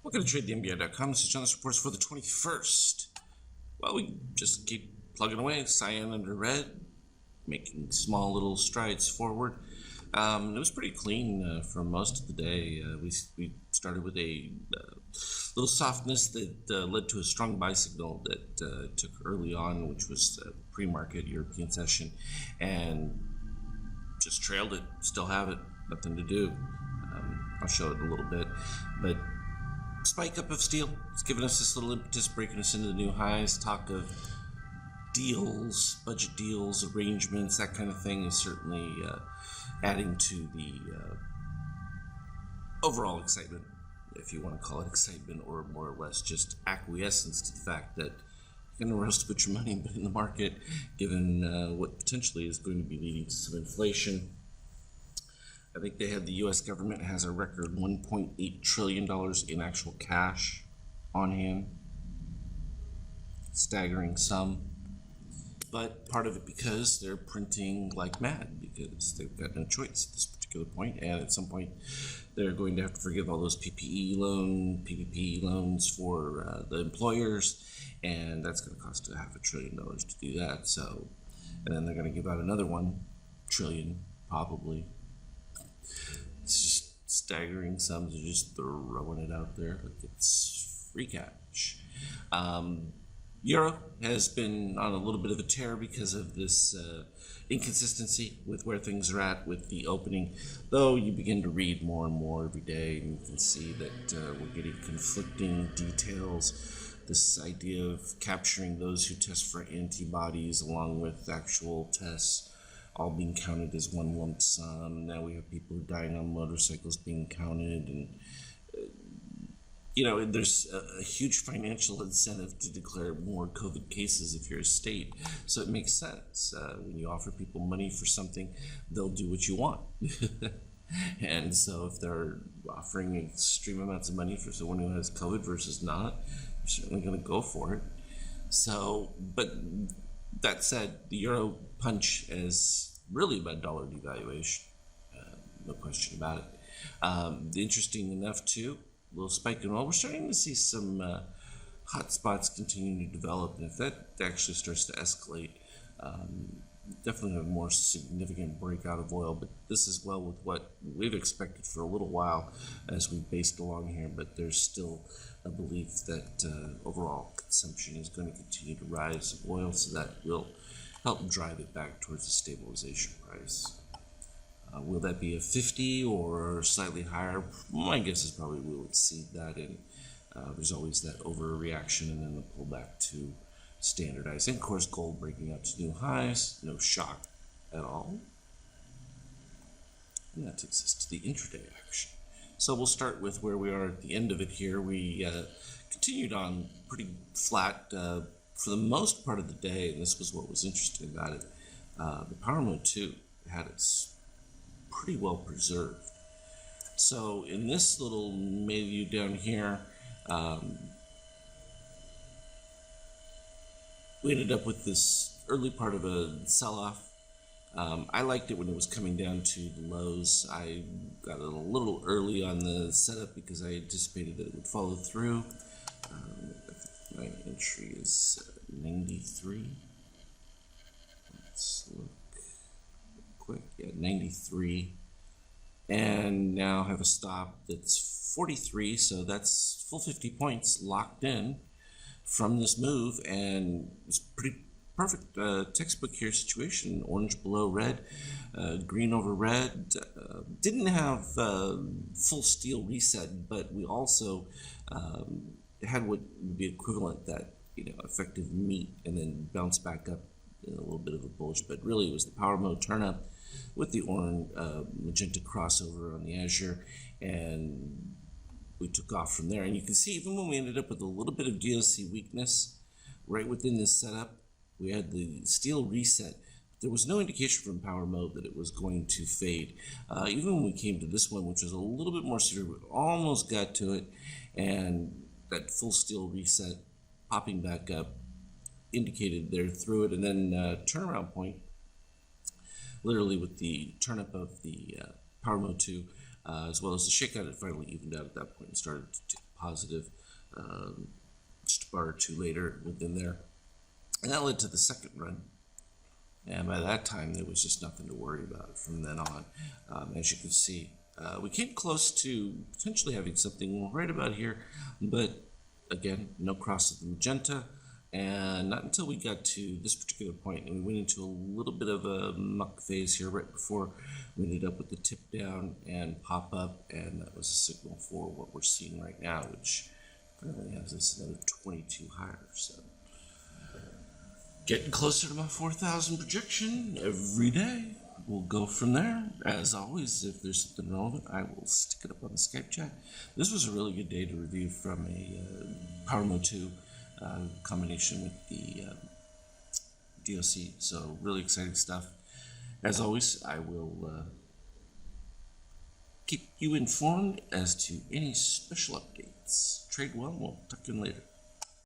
Welcome to TradeTheNBI.com. This is John. This reports for the 21st. Well, we just keep plugging away. Cyan under red, making small little strides forward. It was pretty clean for most of the day. We started with a little softness that led to a strong buy signal that took early on, which was the pre-market European session, and just trailed it. Still have it. Nothing to do. I'll show it a little bit, but spike up of steel. It's given us this little impetus, breaking us into the new highs. Talk of deals, budget deals, arrangements, that kind of thing is certainly adding to the overall excitement, if you want to call it excitement, or more or less just acquiescence to the fact that you're going to roast put your money in the market, given what potentially is going to be leading to some inflation. I think they had the U.S. government has a record $1.8 trillion in actual cash on hand. Staggering sum. But part of it because they're printing like mad, because they've got no choice at this particular point, and at some point they're going to have to forgive all those PPP loans for the employers, and that's going to cost $500 billion to do that. So, and then they're going to give out another $1 trillion probably. It's just staggering sums. They're just throwing it out there like it's free cash. Euro has been on a little bit of a tear because of this inconsistency with where things are at with the opening, though you begin to read more and more every day, and you can see that we're getting conflicting details. This idea of capturing those who test for antibodies along with actual tests all being counted as one lump sum. Now we have people dying on motorcycles being counted, and there's a huge financial incentive to declare more COVID cases if you're a state. So it makes sense. When you offer people money for something, they'll do what you want. And so if they're offering extreme amounts of money for someone who has COVID versus not, you're certainly going to go for it. So, but that said, the euro punch is really about dollar devaluation, no question about it. Interesting enough too, a little spike in oil. We're starting to see some hot spots continuing to develop, and if that actually starts to escalate, definitely have a more significant breakout of oil. But this is well with what we've expected for a little while as we based along here, but there's still a belief that overall consumption is going to continue to rise of oil, so that will help drive it back towards the stabilization price. Will that be a 50 or slightly higher? My guess is probably we'll exceed that, and there's always that overreaction and then the pullback to standardize. And of course, gold breaking out to new highs, no shock at all. And that takes us to the intraday action. So we'll start with where we are at the end of it here. We continued on pretty flat for the most part of the day, and this was what was interesting about it. The Power Mode 2 had its pretty well preserved. So in this little milieu down here, we ended up with this early part of a sell-off. I liked it when it was coming down to the lows. I got it a little early on the setup because I anticipated that it would follow through. My entry is 93. Let's look quick. Yeah, 93. And now have a stop that's 43, so that's full 50 points locked in from this move, and it's pretty perfect textbook here situation. Orange below red, green over red. Didn't have full steel reset, but we also had what would be equivalent that effective meat, and then bounce back up in a little bit of a bullish. But really, it was the Power Mode turn up with the orange magenta crossover on the Azure, and we took off from there. And you can see, even when we ended up with a little bit of DOC weakness right within this setup, we had the steel reset. There was no indication from Power Mode that it was going to fade. Even when we came to this one, which was a little bit more severe, we almost got to it, and that full steel reset popping back up indicated they're through it. And then turnaround point, literally with the turn up of the Power Mode 2, as well as the shakeout, it finally evened out at that point and started to positive just a bar or two later within there. And that led to the second run. And by that time, there was just nothing to worry about from then on. As you can see, we came close to potentially having something right about here, but again, no cross of the magenta. And not until we got to this particular point, and we went into a little bit of a muck phase here right before we ended up with the tip down and pop up, and that was a signal for what we're seeing right now, which currently has us another 22 higher. So getting closer to my 4,000 projection every day. We'll go from there. As always, if there's something relevant, I will stick it up on the Skype chat. This was a really good day to review from a Power Mode 2 combination with the DOC. So really exciting stuff. As always, I will keep you informed as to any special updates. Trade well. We'll talk to you later.